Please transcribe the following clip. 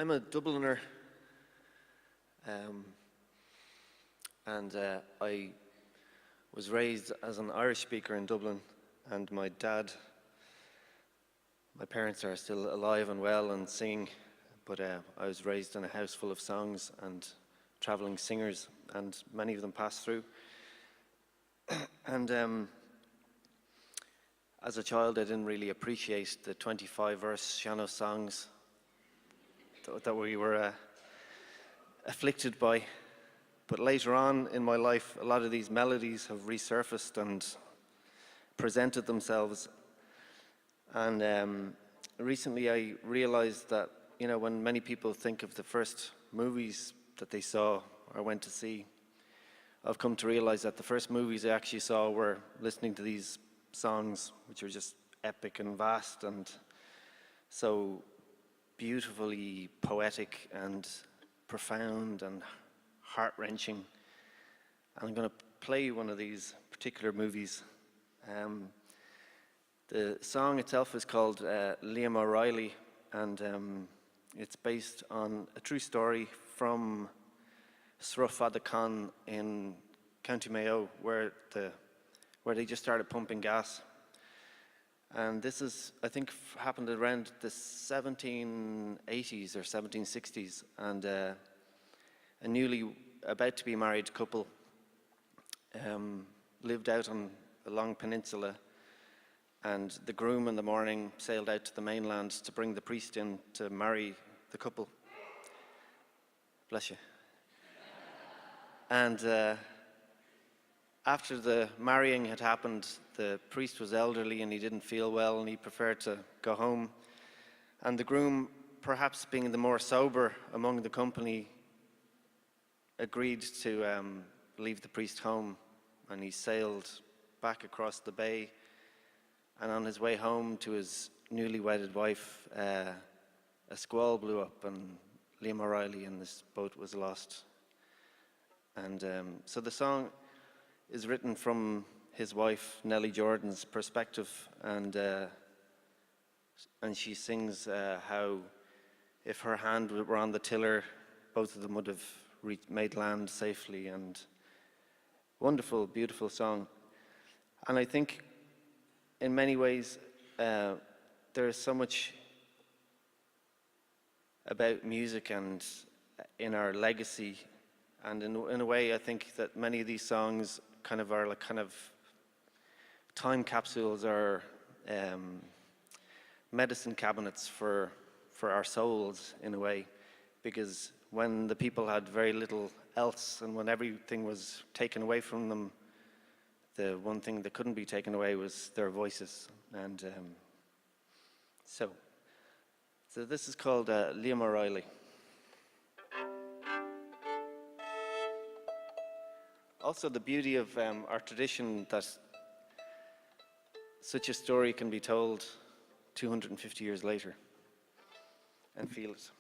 I'm a Dubliner, and I was raised as an Irish speaker in Dublin, and my parents are still alive and well and singing, but I was raised in a house full of songs and traveling singers, and many of them passed through. And as a child, I didn't really appreciate the 25-verse Sean songs that we were afflicted by. But later on in my life, a lot of these melodies have resurfaced and presented themselves. And recently I realized that, you know, when many people think of the first movies that they saw or went to see, I've come to realize that the first movies I actually saw were listening to these songs, which are just epic and vast and so beautifully poetic and profound and heart-wrenching. And I'm going to play one of these particular movies. The song itself is called Liam O'Reilly, and it's based on a true story from FIRST Con in County Mayo, where they just started pumping gas. And this is, I think, happened around the 1780s or 1760s, and a newly about to be married couple lived out on a long peninsula, and the groom in the morning sailed out to the mainland to bring the priest in to marry the couple. Bless you. And after the marrying had happened, the priest was elderly and he didn't feel well and he preferred to go home. And the groom, perhaps being the more sober among the company, agreed to leave the priest home, and he sailed back across the bay. And on his way home to his newly wedded wife, a squall blew up and Liam O'Reilly and this boat was lost. And so the song is written from his wife, Nellie Jordan's perspective, and she sings how if her hand were on the tiller, both of them would have made land safely, and wonderful, beautiful song. And I think in many ways there is so much about music and in our legacy, and in a way I think that many of these songs are like time capsules or medicine cabinets for our souls in a way, because when the people had very little else and when everything was taken away from them, the one thing that couldn't be taken away was their voices. And so this is called Liam O'Reilly. Also, the beauty of our tradition, that such a story can be told 250 years later and feel it.